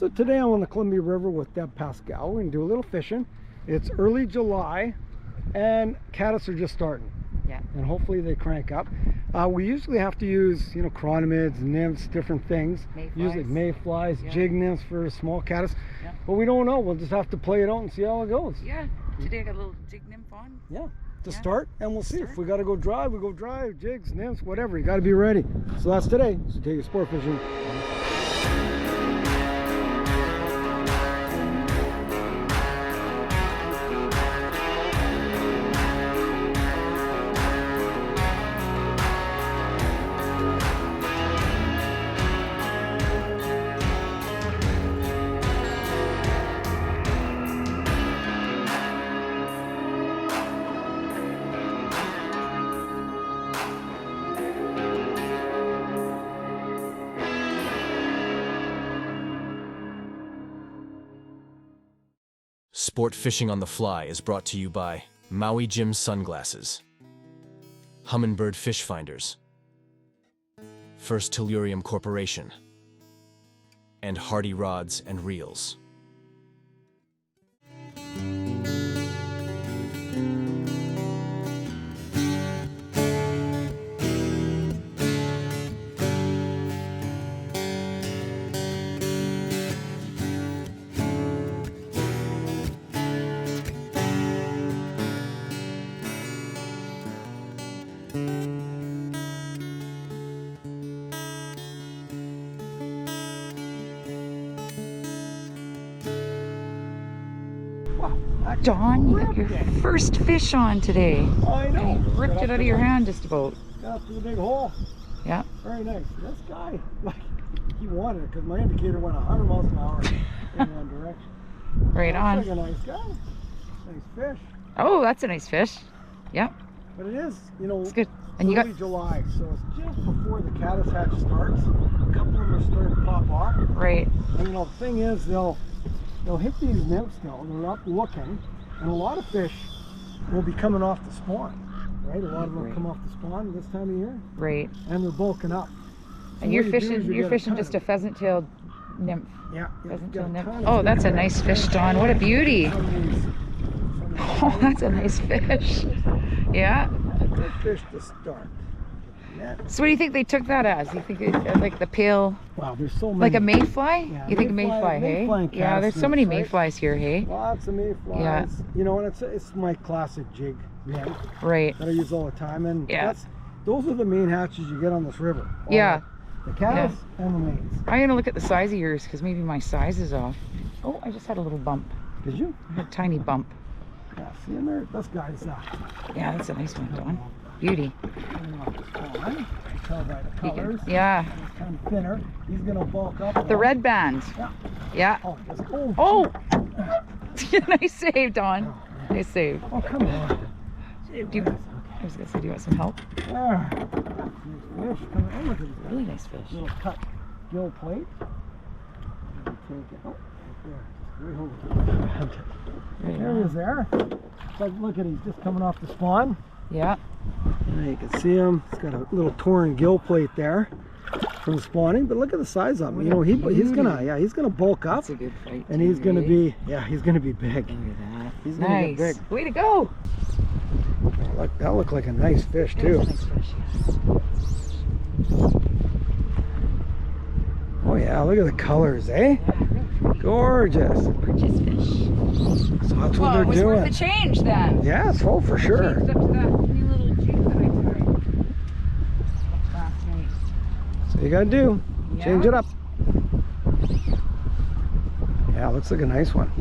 So today I'm on the Columbia River with Deb Paskall. We're gonna do a little fishing. It's early July and caddis are just starting. Yeah. And hopefully they crank up. We usually have to use, you know, chironomids, nymphs, different things. Mayflies. Usually mayflies, Yeah. jig nymphs for small caddis. Yeah. But we don't know. We'll just have to play it out and see how it goes. Yeah. Today I got a little jig nymph on. Yeah. To Yeah. start, and we'll see Start. if we got to go drive. We go drive, jigs, nymphs, whatever. You got to be ready. So that's today. So take your sport fishing. Sport Fishing on the Fly is brought to you by Maui Jim Sunglasses, Humminbird Fish Finders, First Tellurium Corporation, and Hardy Rods and Reels. John, you got your first fish on today. I know. You ripped it out of your hand just about. Got up to the big hole. Yeah. Very nice. This guy, like, he wanted it because my indicator went 100 miles an hour in one direction. Right on. Looks like a nice guy. Nice fish. Oh, that's a nice fish. Yeah. But it is, you know, It's good. And you early got July, so it's just before the caddis hatch starts. A couple of them are starting to pop off. right. And you know, the thing is, they'll hit these nymphs now. They're up looking, and a lot of fish will be coming off the spawn. Right? A lot of them Right. come off the spawn this time of year, Right. and they're bulking up. So And you're what you do is fishing. you You're get a fishing ton just of a pheasant-tailed nymph. Yeah, Pheasant-tailed nymph. Oh, that's a nice fish, John. What a beauty. Oh, that's a nice fish. Yeah. Good fish to start. Net. So what do you think they took that as? You think it, like the pale, Wow, there's so many. like a mayfly? Yeah, You think a mayfly- mayfly, hey? mayfly and Yeah, there's caddis so many nymphs, right? mayflies here, hey? Lots of mayflies. Yeah. You know, and it's my classic jig nymph Right. that I use all the time, and Yeah. those are the main hatches you get on this river. All Yeah. The caddis and the mains. I'm gonna look at the size of yours because maybe my size is off. Oh, I just had a little bump. Did you? I had a tiny bump. Yeah, see in there? This guy's Yeah, that's a nice one, Don. Beauty. coming off the spawn. You can tell by the You can- colors. yeah. He's kind of thinner. He's gonna bulk up. The now. red band. Yeah. Yeah. Oh, just Oh! Nice save, Don. Nice save. Oh, come on. Do you, I was gonna say, do you want some help? Ah, nice fish coming. Oh, look at this. Really nice fish. Little cut gill plate. Take it. Oh, right there. Just right over. Right There he on. is there. But look at, he's just coming off the spawn. Yeah. And you can see him. He's got a little torn gill plate there from spawning. But look at the size of him. You know, he's gonna bulk up, That's a good fight. and he's too, gonna right? be he's gonna be big. Look at that. He's gonna Nice. get big. Way to go. Look, that looked like a nice fish That was too. a nice fish, yeah. Oh yeah, look at the colors, eh? Yeah, really pretty. Gorgeous. Gorgeous fish. So that's what Well, it they're was doing. worth the change then. Yes, oh for sure. Changed up to that new little jig that I tried last night. So you gotta do. Yeah. Change it up. Yeah, looks like a nice one.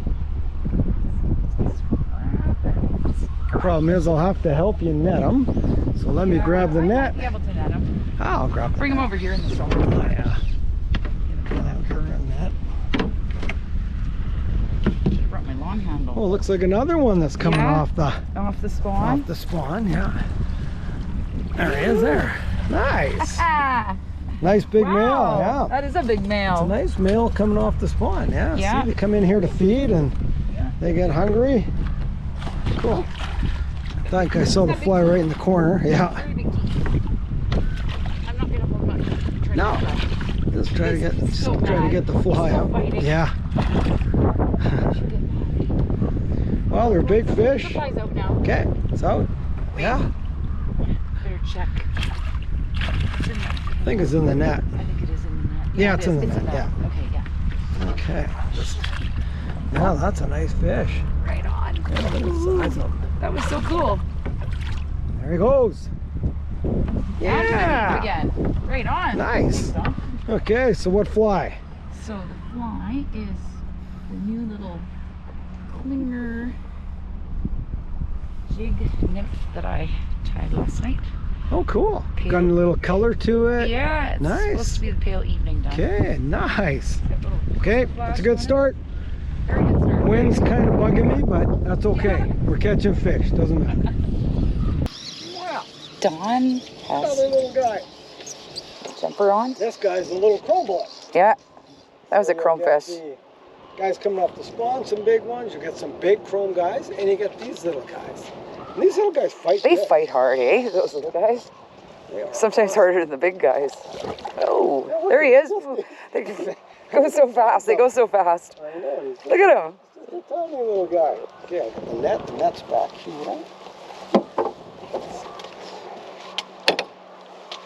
Problem is, I'll have to help you net them. So let me grab the I net. might be able to net him. I'll grab the Bring him net. over here in the summer. Oh, yeah. That current net. Should've brought my long handle. Oh, looks like another one that's coming Yeah. off the Spawn. Yeah. There he is there. Nice. Ah, Nice big wow. male. Yeah. That is a big It's a male. nice male coming off the spawn. Yeah. Yeah. See, they come in here to feed and they get hungry. Cool. I think I saw the fly right in the corner. Yeah. Very big teeth. I'm not gonna hold much. No. Just try to get So try to get the fly out. fighting. Yeah. Well, they're big The fish. fly's out now. Okay, it's out. Yeah. Better check. It's in the, I think it's in the net. I think it is in the net. Yeah, it's it in is. the It's net. Yeah. Okay, yeah. Okay. Yeah, that's a nice fish. Right on. Yeah, look at the size of him. That was so cool. There he goes. Yeah. Again. Right on. Nice. Okay, so what fly? So the fly is the new little clinger jig nymph that I tied last night. Oh, cool. Pale. Got a little color to it. Yeah, it's Nice. supposed to be the pale evening dye. Okay, nice. Got little Okay, flash that's a good on it. start. Very good start. Wind's kind of bugging me, but that's okay. Yeah. We're catching fish, doesn't matter. Wow, Dawn another has little guy. jumper on. This guy's a little chrome bullet. Yeah, that was a You'll chrome get fish. the guys coming off the spawn, some big ones. You get some big chrome guys, and you get these little guys. And these little guys fight. They good. fight hard, eh? Those little guys. They are. Sometimes harder than the big guys. Oh, there he is. They go so fast. They go so fast. I know. He's Look at him. just a tiny little guy. Okay, I got the net. The net's back here.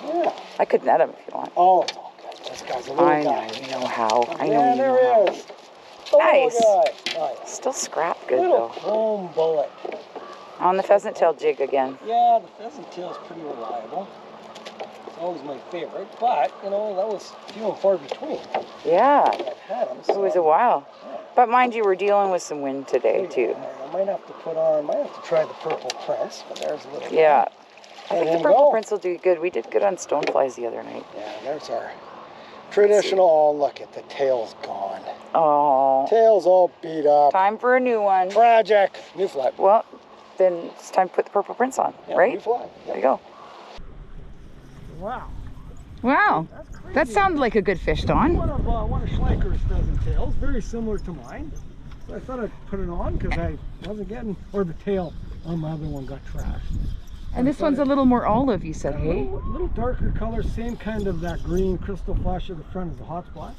Yeah. I could net him if you want. Oh, it's all good. This guy's a little I guy. know. You know how. I know Yeah, you there know he how. is. The Nice. little guy. Nice. Still scrap good Little though. chrome bullet. On the pheasant tail jig again. Yeah, the pheasant tail is pretty reliable. It's always my favorite, but you know that was few and far between. Yeah, I've had them. it was a while. But mind you, we're dealing with some wind today too. I might have to try the purple prince, but there's a little. Yeah. I Let think the him purple go. prince will do good. We did good on stoneflies the other night. Yeah, there's our traditional. Oh, look at the tail's gone. Oh, Tail's all beat up. time for a new one. Tragic. New fly. Well, then it's time to put the purple prince on, Yeah, right? New fly. There you go. Wow. Wow, That's crazy. that sounded like a good fish, Dawn. One of Schleicher's pheasant tails, very similar to mine. So I thought I'd put it on because I wasn't getting, or the tail on my other one got trashed. And this one's a little more olive, you said, A hey? little darker color, same kind of that green crystal flash at the front as the hot spot.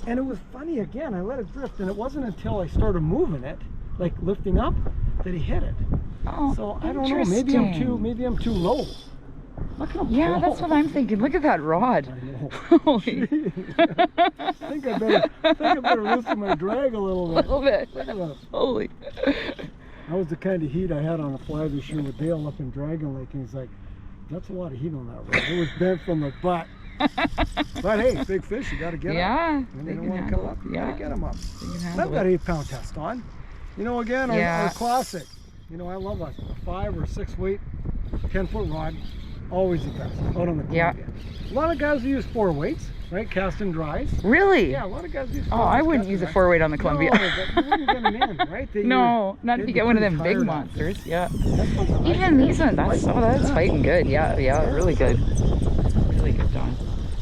And it was funny again, I let it drift, and it wasn't until I started moving it, like lifting up, that he hit it. Oh, So I don't know, maybe I'm too low. Look at him. Yeah, that's what I'm thinking. Look at that rod. I know. Holy. I think I better loosen my drag a little A bit. little bit. Look at that. Holy. That was the kind of heat I had on a fly this year with Dale up in Dragon Lake, and he's like, that's a lot of heat on that rod. It was bent from the butt. But hey, big fish, you gotta get Yeah, up. When they they don't can want to come handle up, it. you Yeah. gotta get them up. You can And I've handle got it. 8-pound test on. You know, again, Yeah. our classic. You know, I love a 5 or 6 weight, 10-foot rod. Always the best, out on the Yeah. Columbia. A lot of guys use 4 weights, right? Cast and dries. Really? Yeah, a lot of guys use 4 Oh, I weights, wouldn't cast use a and 4-weight on the dries. Columbia. No, but you wouldn't get them in, right? No, not if you get one of them big monsters. Yeah. Even these ones, that's fighting good. Yeah, really good. Really good, Dawn.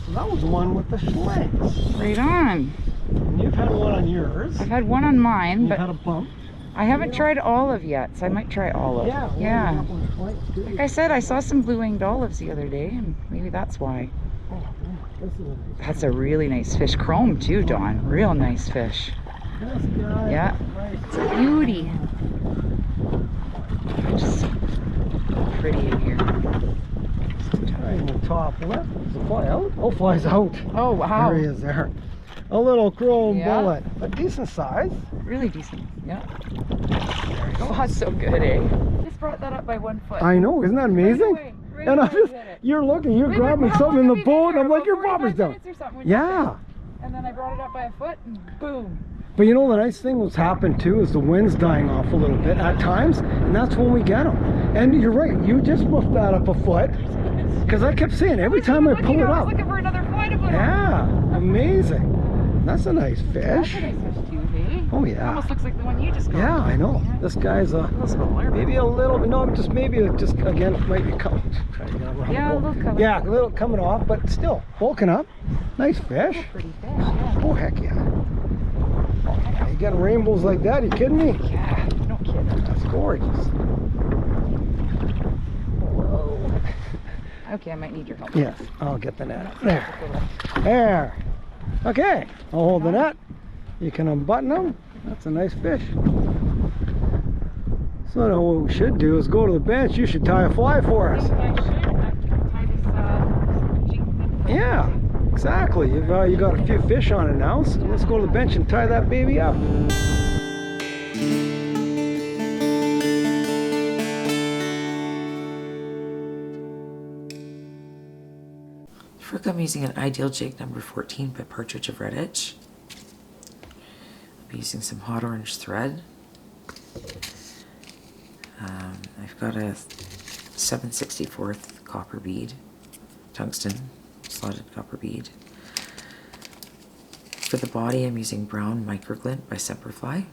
So that was one with the slings. Right on. And you've had one on yours. I've had one on mine, You've but had a bump. I haven't tried olive yet, so I might try olive. Yeah. Yeah. That one's quite good. Like I said, I saw some blue-winged olives the other day, and maybe that's why. Oh, yeah, this is a nice That's a really nice fish. Chrome too, Dawn. Real nice fish. This guy. Yeah. Nice. It's a beauty. Just so pretty in here. Right in the top left. Is the fly out? Oh, fly's out. Oh, wow. There he is there. A little chrome Yeah. bullet. A decent size. Really decent. Yeah. Oh, that's so good, eh? Just brought that up by 1 foot. I know, isn't that amazing? Right And I'm away just, hit it. you're looking, you're Wait, grabbing how something in long the have you been boat, and here? I'm like, About your 45 bobber's down. minutes or something when you Yeah. hit it. And then I brought it up by a foot, and boom. But you know, the nice thing what's happened too is the wind's dying off a little bit at times, and that's when we get them. And you're right, you just moved that up a foot, because I kept saying every time I pull it I up. was looking for another fly to put on. Yeah, amazing. That's a nice That's fish. a nice fish too, eh? Oh It yeah. almost looks like the one you just got. Yeah, I know. Yeah. This guy's A little smaller. maybe a little, no, just maybe just again might be coming. Trying to get around Yeah, a the boat. little coming. Yeah, a little coming off, but still bulking up. Nice fish. Pretty fish, yeah. Oh heck yeah. You got rainbows like that? You kidding me? Yeah, no kidding. That's gorgeous. Whoa. Okay, I might need your help. Yes, I'll get the net. There. There. Okay, I'll hold the net. You can unbutton them. That's a nice fish. So now what we should do is go to the bench. You should tie a fly for us. Yeah, exactly. You got a few fish on it now, so let's go to the bench and tie that baby up. For hook, I'm using an Ideal Jig number 14 by Partridge of Red Edge. I'll be using some hot orange thread. I've got a 7/64 copper bead, tungsten slotted copper bead. For the body, I'm using brown microglint by Semperfli.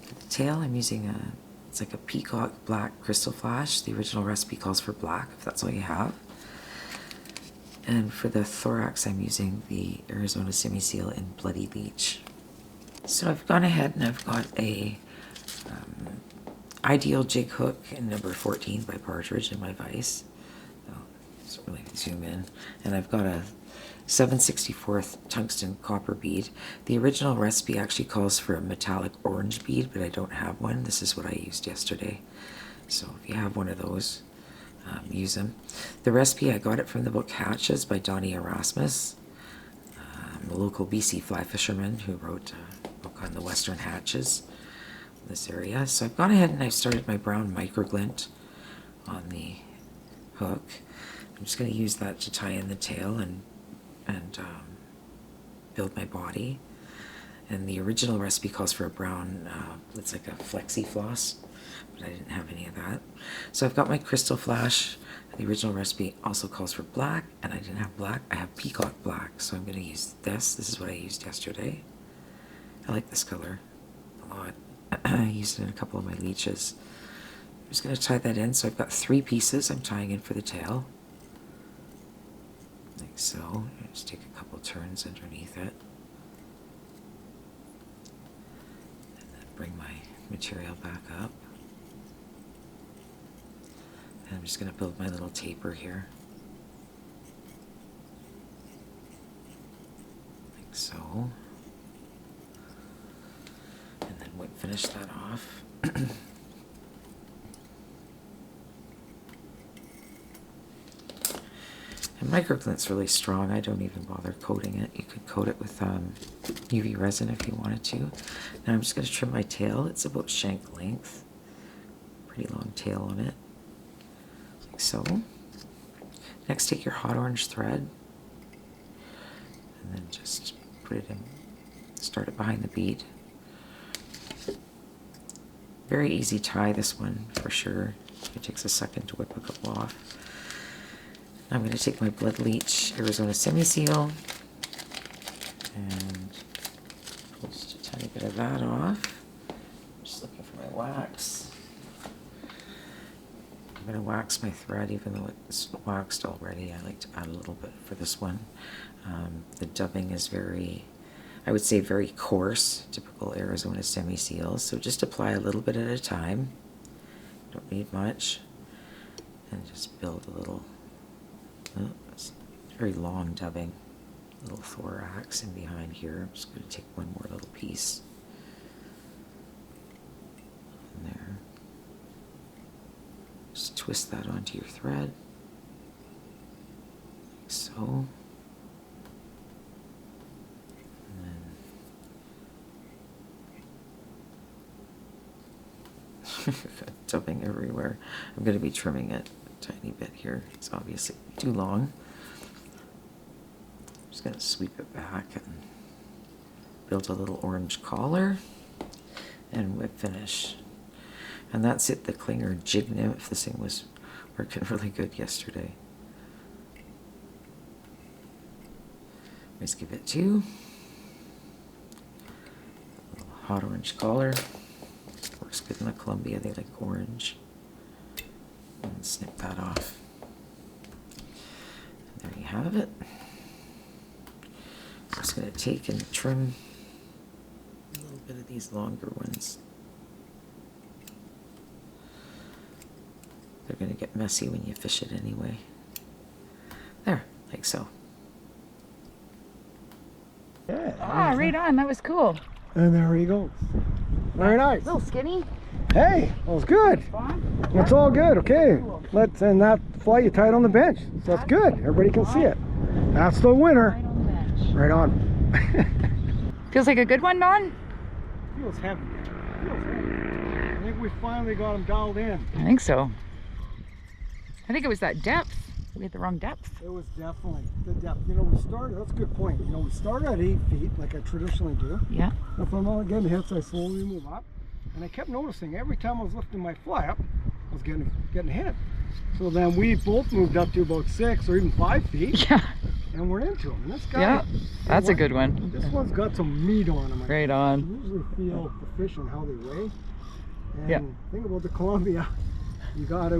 For the tail, I'm using it's like a peacock black crystal flash. The original recipe calls for black, if that's all you have. And for the thorax, I'm using the Arizona Semi-Seal in Bloody Leech. So I've gone ahead and I've got a Ideal Jig hook in number 14 by Partridge in my vise. Oh, just really zoom in. And I've got a 7/64 tungsten copper bead. The original recipe actually calls for a metallic orange bead, but I don't have one. This is what I used yesterday. So if you have one of those, use them. The recipe, I got it from the book Hatches by Donnie Erasmus, a local BC fly fisherman who wrote a book on the western hatches in this area. So I've gone ahead and I've started my brown microglint on the hook. I'm just going to use that to tie in the tail and build my body. And the original recipe calls for a brown, it's like a flexi floss, but I didn't have any of that. So I've got my crystal flash. The original recipe also calls for black, and I didn't have black. I have peacock black, so I'm going to use this. This is what I used yesterday. I like this color a lot. I used it in a couple of my leeches. I'm just going to tie that in. So I've got 3 pieces I'm tying in for the tail. Like so. Just take a couple turns underneath it. And then bring my material back up. And I'm just going to build my little taper here. Like so. And then finish that off. And microglint's really strong. I don't even bother coating it. You could coat it with UV resin if you wanted to. Now I'm just going to trim my tail. It's about shank length. Pretty long tail on it. Like so. Next, take your hot orange thread and then just put it in. Start it behind the bead. Very easy tie, this one, for sure. It takes a second to whip a couple off. I'm going to take my Blood Leech Arizona Semi-Seal and pull just a tiny bit of that off. Just looking for my wax. I'm going to wax my thread even though it's waxed already. I like to add a little bit for this one. The dubbing is very, I would say, very coarse, typical Arizona Semi-Seal. So just apply a little bit at a time. Don't need much. And just build a little. Oh, it's very long dubbing. Little thorax in behind here. I'm just going to take one more little piece. And there. Just twist that onto your thread. Like so. And then dubbing everywhere. I'm going to be trimming it a tiny bit here. It's obviously too long. I'm just going to sweep it back and build a little orange collar and whip finish. And that's it, the Clinger Jig Nymph. This thing was working really good yesterday. Let's give it 2. A little hot orange collar. Works good in the Columbia, they like orange. And snip that off. And there you have it. I'm just going to take and trim a little bit of these longer ones. They're going to get messy when you fish it anyway. There, like so. Yeah. Ah, right on. That was cool. And there he goes. Very nice. A little skinny. Hey, that was good. Fun. It's all good. Okay, and that fly you tied on the bench. So that's good. Everybody can see it. That's the winner. Right on the bench. Right on. Feels like a good one, Don? Feels heavy. Feels heavy. I think we finally got him dialed in. I think so. I think it was that depth. We had the wrong depth. It was definitely the depth. You know, we started, that's a good point. You know, we started at 8 feet like I traditionally do. Yeah. If I'm not getting hits, I slowly move up. And I kept noticing every time I was lifting my fly up, I was getting hit. So then we both moved up to about 6 or even 5 feet. Yeah. And we're into him. And this guy, Yeah. That's a good one. This one's got some meat on him. Right I on. usually feel the fish and how they weigh. And Yeah. think about the Columbia, you gotta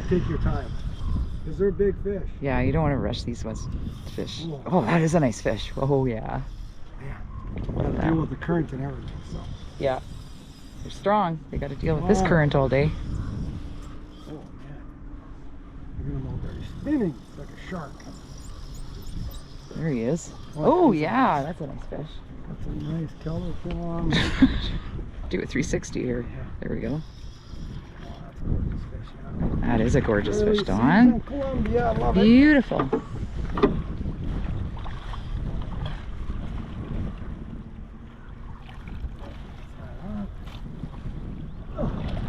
take your time. Because they're big fish. Yeah, you don't want to rush these ones. Fish. Oh. Oh, that is a nice fish. Oh, yeah. Gotta that. deal with the current and everything. So. Yeah. They're strong. They got to deal with this Oh. current all day. Oh man. Look at him out there. He's spinning like a shark. There he is. Oh, Oh, yeah. That's a nice fish. That's a nice color from. Do a 360 here. Yeah. There we go. Oh, that's a gorgeous fish. Yeah. That is a gorgeous Early fish, Dawn. season Columbia, I love it. Beautiful.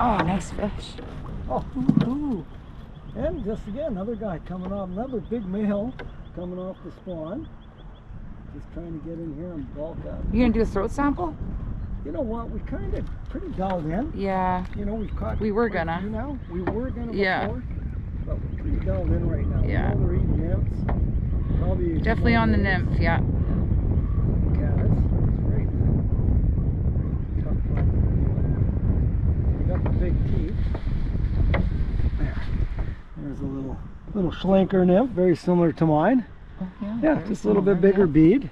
Oh, nice fish. Oh, ooh. And just again, another guy coming off, another big male coming off the spawn. Just trying to get in here and bulk up. You gonna do a throat sample? You know what? We kind of pretty dialed in. Yeah. You know, we've caught. We were quite a gonna. few now. We were gonna Yeah. before, but we're pretty dialed in right now. Yeah. We know they're eating nymphs. Probably Definitely on the nymph, yeah. Caddis. Great. Tough one. We got the big teeth. There. There's a little schlenker nymph, very similar to mine. Oh, Yeah, very just a little bit similar, bigger bead.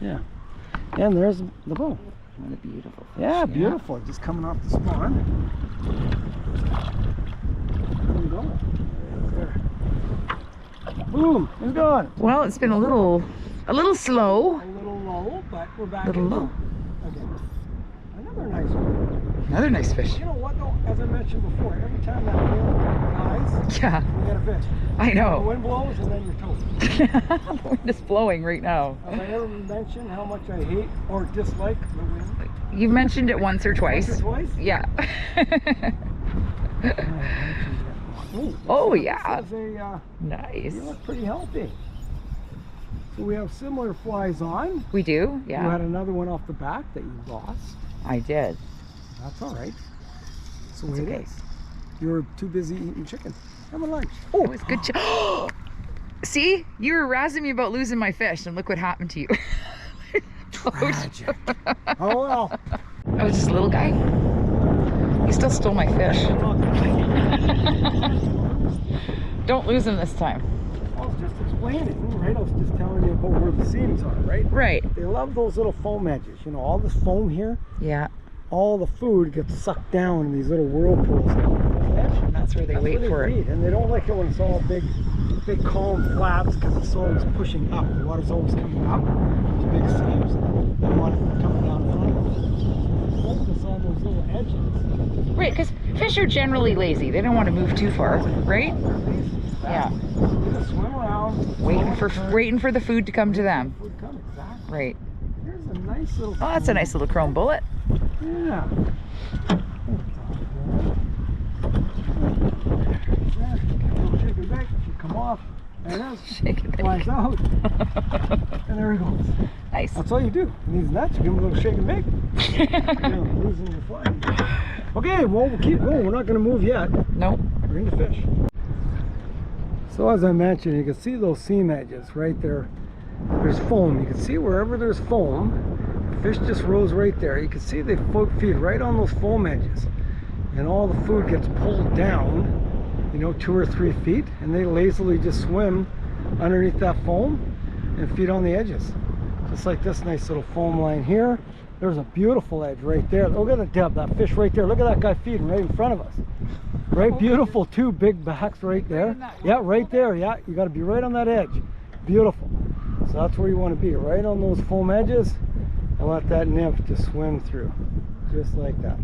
yeah. Yeah. And there's the bow. What a beautiful fish. Yeah, beautiful. Just coming off the spawn. There we go. There. Boom, he's gone. Well, it's been a little slow. A little low, but we're back. Little in low. again. Another nice one. Another nice fish. You know what though? As I mentioned before, every time that wind dies, Yeah, we get a fish. I The know. wind blows and then you're toast. The wind is blowing right now. Have I ever mentioned how much I hate or dislike the wind? You've mentioned it once or twice. Once or twice? Yeah. I mentioned it. Ooh, Oh, this yeah. is a, Nice. you look pretty healthy. So we have similar flies on. We do? You Yeah. had another one off the back that you lost. I did. That's all right. That's the It's way okay. it is. You were too busy eating chicken. Having lunch. Oh, it was good. See, you were razzing me about losing my fish, and look what happened to you. Tragic. Oh well. I was just a little guy. He still stole my fish. Don't lose him this time. I was just explaining, right? I was just telling you about where the seams are, right? Right. They love those little foam edges. You know, all this foam here, Yeah. all the food gets sucked down in these little whirlpools. And that's where they That's wait where for they it. feed, and they don't like it when it's all big calm flats because it's always pushing up. The water's always coming up. These big seams. They want it coming down in front of them. Focus on those little edges. Right, because fish are generally lazy. They don't want to move too far, right? Yeah. You just swim around. Waiting for the food to come to them. Food come, exactly. Right. Here's a nice little. Oh, that's a nice little chrome bullet. Yeah. Shake it back. Should come off. There it is. Shake it Flies back. out. And there he goes. Nice. That's all you do. And he's nuts. You give him a little shake and bake. You know, losing your fly. Okay, well, we'll keep going. We're not going to move yet. Nope. We're into fish. So as I mentioned, you can see those seam edges right there. There's foam. You can see wherever there's foam, the fish just rose right there. You can see they feed right on those foam edges. And all the food gets pulled down, you know, 2 or 3 feet, and they lazily just swim underneath that foam and feed on the edges. Just like this nice little foam line here. There's a beautiful edge right there. Look at the depth, that fish right there. Look at that guy feeding right in front of us. Right, beautiful. Two big backs right there. Yeah, right there. Yeah, you got to be right on that edge. Beautiful. So that's where you want to be, right on those foam edges, and let that nymph just swim through, just like that.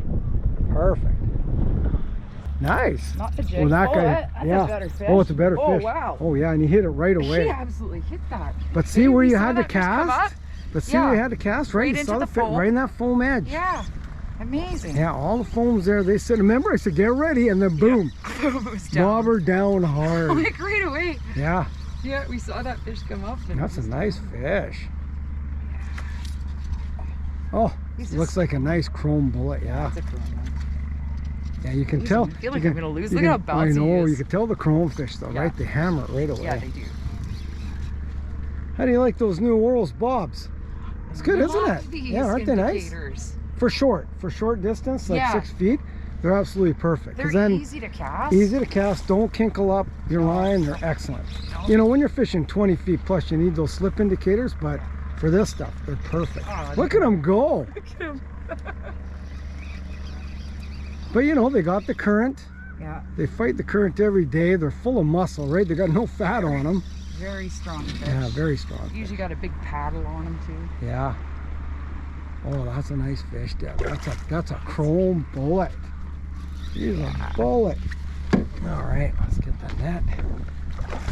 Perfect. Nice. Not the jig. Well, that oh, guy, that's yeah. a better fish. Oh, it's a better Oh, fish. wow. Oh, yeah, and you hit it right away. She absolutely hit that. But see where you had to that fish come up? cast? But see where you had to cast, right? Right You into saw the the fit foam. right in that foam edge. Yeah. Amazing. Yeah, all the foam's there. They said, remember, I said, get ready, and then boom. It was down. Bobber down hard. Like right away. Yeah. Yeah, we saw that fish come up. And That's it a was nice down. fish. Oh, looks like a nice chrome bullet, yeah. That's a chrome one. Yeah, you can tell. I feel like you I'm gonna lose. you Look at how I bouncy he know, is. you can tell the chrome fish though, Yeah. right? They hammer it right away. Yeah, they do. How do you like those new Orals bobs? It's good, isn't it? Love these Yeah, aren't they nice? indicators. For short distance, like Yeah. 6 feet, they're absolutely perfect. 'Cause They're then easy to cast. easy to cast, don't kinkle up your line, they're excellent. No. You know, when you're fishing 20 feet plus, you need those slip indicators, but for this stuff, they're perfect. Oh, Look at them go. Look at him. But you know, they got the current. Yeah, They fight the current every day. They're full of muscle, right? They got no fat on them. very strong fish. Yeah, very strong. Usually got a big paddle on them too. Yeah. Oh, that's a nice fish, Deb. That's a chrome bullet. He's a bullet. All right, let's get the net.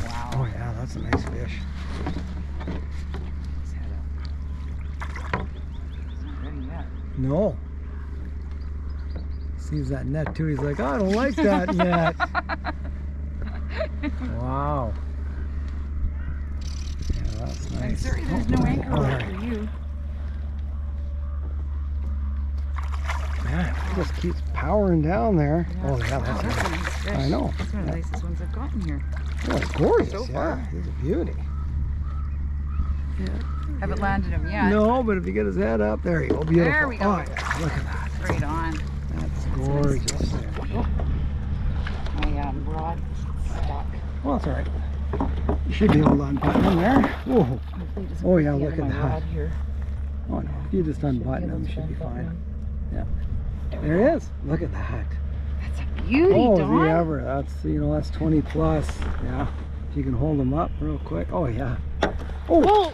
Wow. Oh yeah, that's a nice fish. His head up. He's not ready yet. No. Sees that net too. He's like, I don't like that net. Wow. Yeah, that's I'm nice. sorry there's no anchor all hook right. for you. Man, it just keeps powering down there. Oh yeah, Wow, that's that's nice. a nice fish. I know. That's one of the nicest ones I've gotten here. Oh, it's gorgeous. So yeah, far. he's a beauty. Haven't landed him yet. No, but if you get his head up, there you go. Beautiful. There we go. Oh, yeah, look at that. Right on. That's gorgeous. Oh, My rod stuck. well, that's all right. You should be able to unbutton them there. Whoa. Hopefully it doesn't Oh, break yeah, the look end of at my that. rod here. Oh, no. If you just unbutton them, you should be fine. Yeah. There he is. Look at that. That's a beauty, Oh, Dawn. is he ever? That's, you know, that's 20 plus. Yeah. If you can hold them up real quick. Oh, yeah. Oh.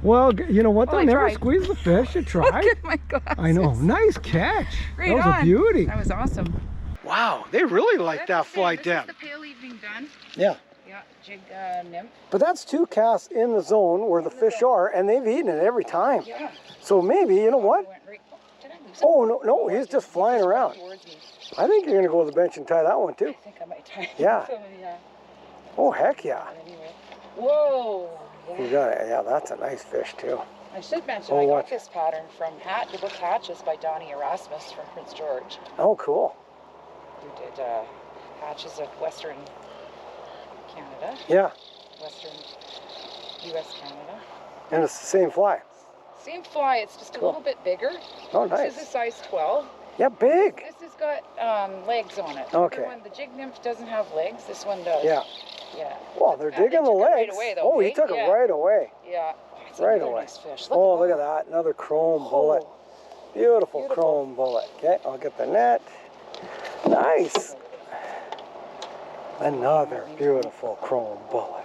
Well, you know what? Oh, They I never tried. squeeze the fish. You tried. Look at my glasses. I know. Nice catch. Right that was on. a beauty. That was awesome. Wow. They really like that fly, Deb. This is the pale evening done. Yeah. Yeah, jig nymph. But that's 2 casts in the zone where the fish are, and they've eaten it every time. Yeah. So maybe, you know what? Went right- Did I lose it? Oh, no, he's just flying Just around. towards me. I think you're going to go to the bench and tie that one, too. I think I might tie it. Yeah. So, yeah. Oh, heck yeah. Anyway. Whoa. You got it. Yeah, that's a nice fish, too. I should mention Oh, I what? got this pattern from the book Hatches by Donnie Erasmus from Prince George, Oh, cool. who did hatches of Western Canada, Yeah, Western U.S. Canada. and it's the same fly. Same fly, it's just Cool. a little bit bigger. Oh, This is a nice. size 12. Yeah, big. This has got legs on it. Okay. The other one, the jig nymph doesn't have legs. This one does. Yeah. Yeah. Well, they're They digging the took it right legs. away, though, Oh, he hey? took it Yeah. right away. Yeah. It's Right another away. nice fish. Oh, look at that. Another chrome bullet. Beautiful, Beautiful. chrome bullet. Okay, I'll get the net. Nice. Another beautiful chrome bullet.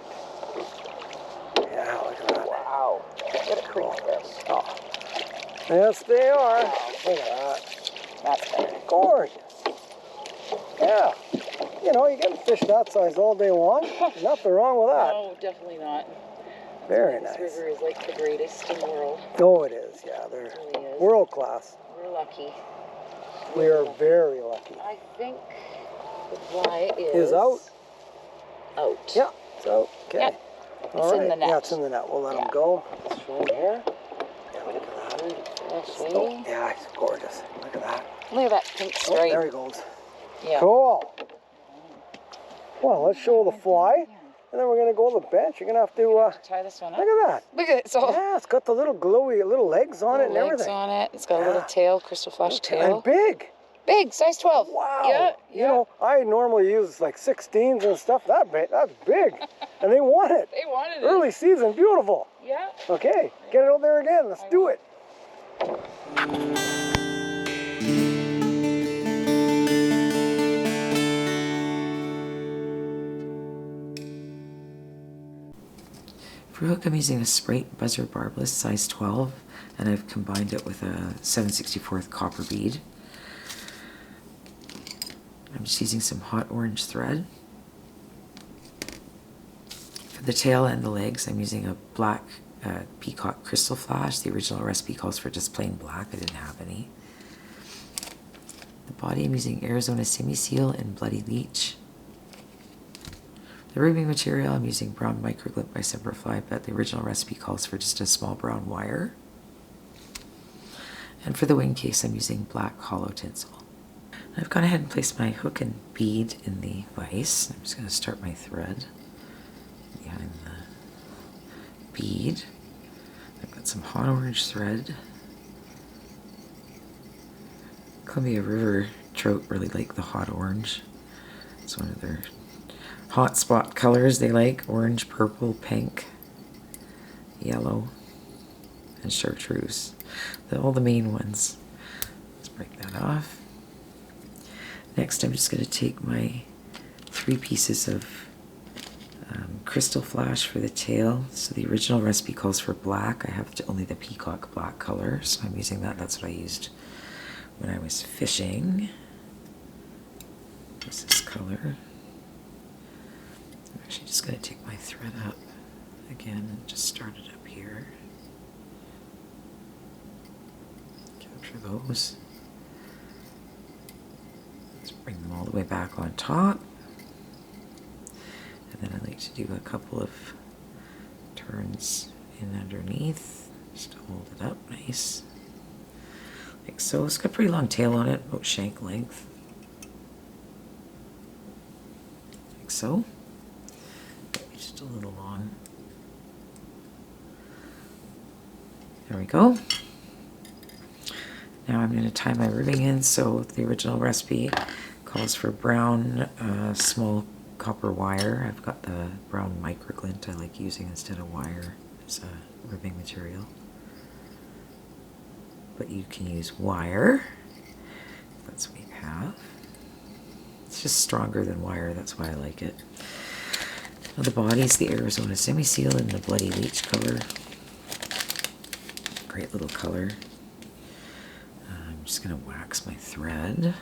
Yeah, look at that. Wow. What a cool fish. Oh. Yes, they are. Look at that. That's better. Gorgeous. Yeah. You know, you can fish that size all day long. Nothing wrong with that. No, definitely not. Very This nice. river is like the greatest in the world. Oh, it is. Yeah, they're It really is. world class. We're lucky. We are very lucky. I think the fly Is out. Out. Yeah, so, okay. Yep. All It's in right. the net. Yeah, it's in the net. We'll let him Yeah. go. Let's show him here. Yeah, look at that. Fish, Oh, eh? yeah, he's gorgeous. Look at that. Look at that pink Oh, stripe. there he goes. Yeah. Cool. Well, let's show the fly, and then we're going to go to the bench. You're going to have to, Tie this one up. look at that. Look at it. It's all Yeah, it's got the little glowy, little legs on it and legs everything. on it. It's got a Yeah. little tail, crystal flash tail. And big. Big, size 12. Wow. Yeah. You know, I normally use like 16s and stuff. That's big. And they want it. They wanted it. Early season, beautiful. Yeah. Okay, get it out there again. Let's do it. For hook, I'm using a Sprite Buzzer Barbless size 12, and I've combined it with a 7/64 copper bead. I'm just using some hot orange thread. For the tail and the legs, I'm using a black peacock crystal flash. The original recipe calls for just plain black. I didn't have any. The body, I'm using Arizona Semi-Seal and Bloody Leech. The ribbing material, I'm using brown microglip by Semperfli, but the original recipe calls for just a small brown wire. And for the wing case, I'm using black hollow tinsel. I've gone ahead and placed my hook and bead in the vise. I'm just going to start my thread behind the bead. I've got some hot orange thread. Columbia River trout really like the hot orange. It's one of their hot spot colors they like. Orange, purple, pink, yellow, and chartreuse. All the main ones. Let's break that off. Next, I'm just going to take my 3 pieces of crystal flash for the tail. So the original recipe calls for black. I have only the peacock black color, so I'm using that. That's what I used when I was fishing. What's this color? I'm actually just going to take my thread up again and just start it up here. Capture those. Let's bring them all the way back on top. And then I like to do a couple of turns in underneath, just to hold it up nice. Like so. It's got a pretty long tail on it, about shank length. Like so. Maybe just a little long. There we go. Now I'm going to tie my ribbing in. So the original recipe calls for brown small copper wire. I've got the brown microglint I like using instead of wire as a ribbing material. But you can use wire. That's what we have. It's just stronger than wire, that's why I like it. Now the body's the Arizona Semi-Seal in the Bloody Leech color. Great little color. I'm just going to wax my thread.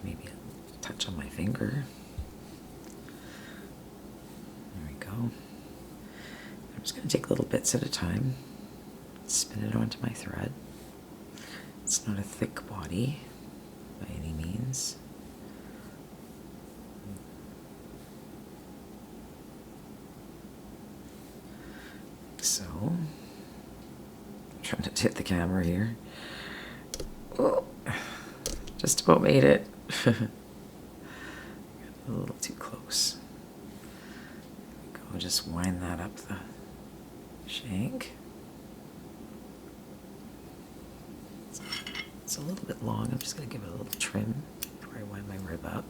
Maybe a touch on my finger. There we go. I'm just going to take little bits at a time, spin it onto my thread. It's not a thick body by any means. Like so. I'm trying to hit the camera here. Oh, just about made it. A little too close. There we go. Just wind that up the shank. It's a little bit long. I'm just going to give it a little trim before I wind my rib up.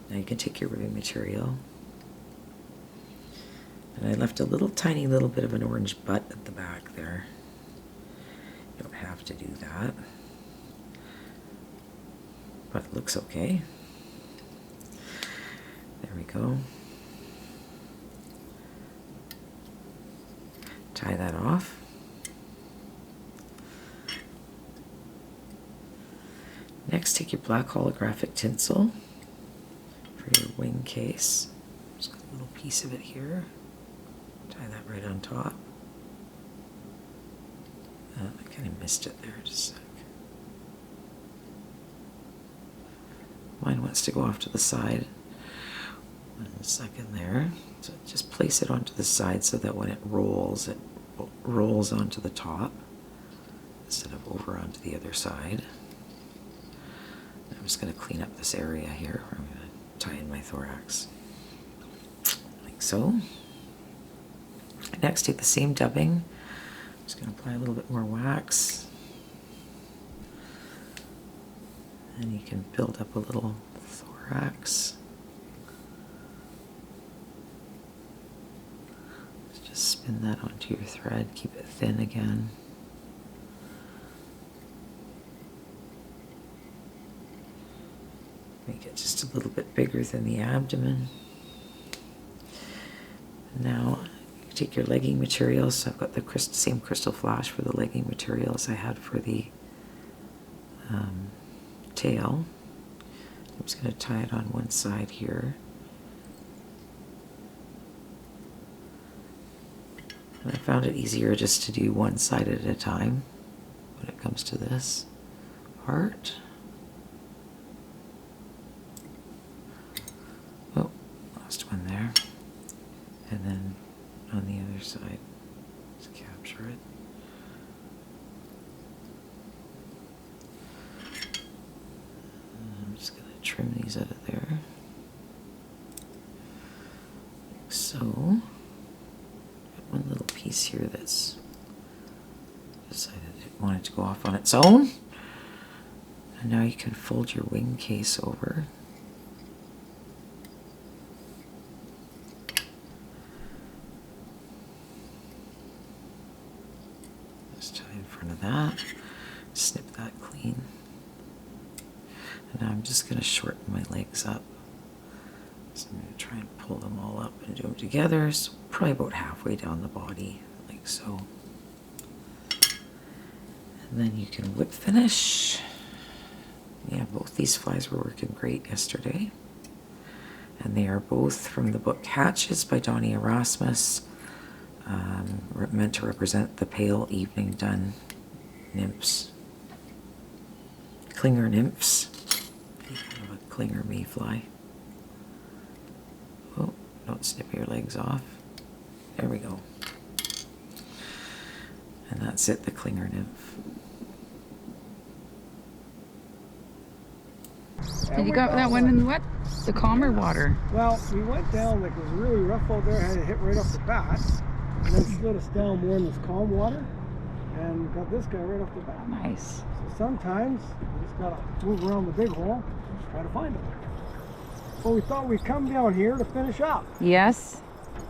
Now you can take your ribbing material. And I left a little tiny little bit of an orange butt at the back there. You don't have to do that. But it looks okay. There we go. Tie that off. Next, take your black holographic tinsel for your wing case. Just got a little piece of it here. Tie that right on top. I kind of missed it there, just a sec. Mine wants to go off to the side. 1 second there. So just place it onto the side so that when it rolls onto the top instead of over onto the other side. I'm just going to clean up this area here where I'm going to tie in my thorax. Like so. Next, take the same dubbing. I'm just going to apply a little bit more wax. And you can build up a little thorax. Just spin that onto your thread. Keep it thin again. Make it just a little bit bigger than the abdomen. take your legging materials. So I've got the same crystal flash for the legging materials I had for the tail. I'm just going to tie it on one side here. And I found it easier just to do one side at a time when it comes to this part. Oh, lost one there. And then on the other side, just capture it. I'm just going to trim these out of there. Like so. Got one little piece here that's decided it wanted to go off on its own. And now you can fold your wing case over. Just tie in front of that. Snip that clean. And now I'm just going to shorten my legs up. So I'm going to try and pull them all up and do them together. So probably about halfway down the body, like so. And then you can whip finish. Yeah, both these flies were working great yesterday. And they are both from the book Hatches by Donnie Erasmus. Meant to represent the pale evening dun nymphs. Clinger nymphs. Kind of a clinger mayfly. Oh, don't snip your legs off. There we go. And that's it, the clinger nymph. Did you got that one in what? The calmer water. Well, we went down, like it was really rough out there, had to hit right off the bat, and then slid us down more in this calm water, and got this guy right off the bat. Nice. So sometimes you just gotta move around the big hole, try to find it. So we thought we'd come down here to finish up, Yes.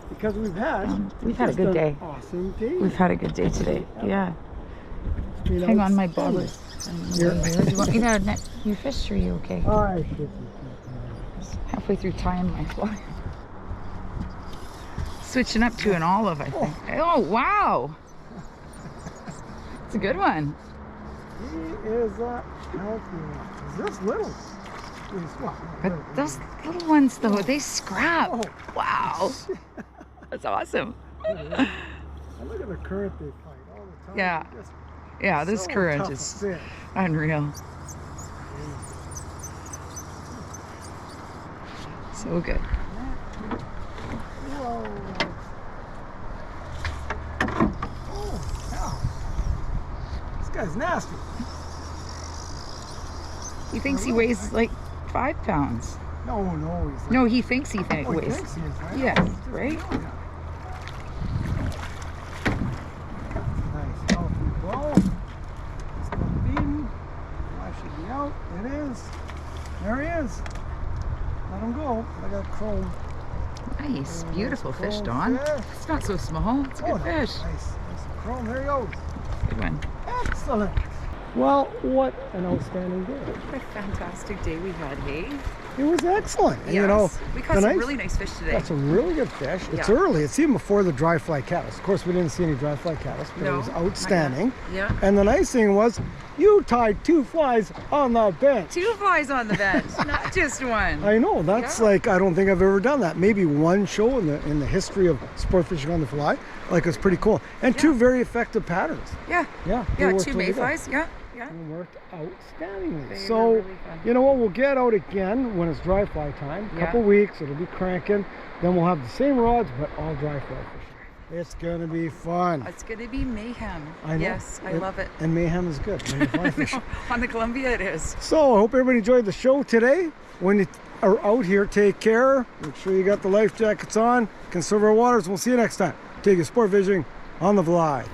because we've had a good day. Awesome day. We've had a good day today. Yeah. You know, Hang on, my it's bobber. Here. Do you want me to net you fish, or are you okay? I should. Halfway through tying my fly. Switching up to an olive, I think. Oh, wow. It's a good one. He is a healthy one. Is this little? But those little ones, though, they scrap. Oh. Wow. That's awesome. And look at the current they fight all the time. Yeah. Just Yeah, this so current tough is to fish. unreal. So good. Whoa. Oh, cow. This guy's nasty. He thinks he weighs like 5 pounds. No, he's like, No, he thinks he oh, he weighs. thinks he is, right? Yeah, Oh, he's just right? killing it. Nice healthy ball. Still feeding. Fly should be out. It is. There he is. Let him go. I got chrome. Nice, beautiful Chrome fish, Dawn. fish. It's not so small. It's a good fish. Nice. Nice and chrome. There he goes. Good one. Excellent. Well, what an outstanding day. What a fantastic day we had, hey? It was excellent. And, you know, we caught some really nice fish today. got some really good fish. It's Yeah. early. It's even before the dry fly caddis. Of course, we didn't see any dry fly caddis, but it No, was not yet. outstanding. Yeah. And the nice thing was, you tied 2 flies on the bench. 2 flies on the bench, not just one. I know, that's Yeah. like, I don't think I've ever done that. Maybe one show in the history of sport fishing on the fly. Like, it's pretty cool. And 2 very effective patterns. Yeah. Yeah. they Yeah, worked 2 really good. mayflies. Yeah. Yeah. It worked outstandingly. They were So, really fun. you know what? We'll get out again when it's dry fly time. Yeah. Couple weeks, it'll be cranking. Then we'll have the same rods, but all dry fly fishing. It's gonna be fun. It's going to be mayhem. I know. Yes, I love it. And mayhem is good when you fly fishing. On the Columbia it is. So, I hope everybody enjoyed the show today. When you are out here, take care. Make sure you got the life jackets on. Conserve our waters. We'll see you next time. Take your sport fishing on the fly.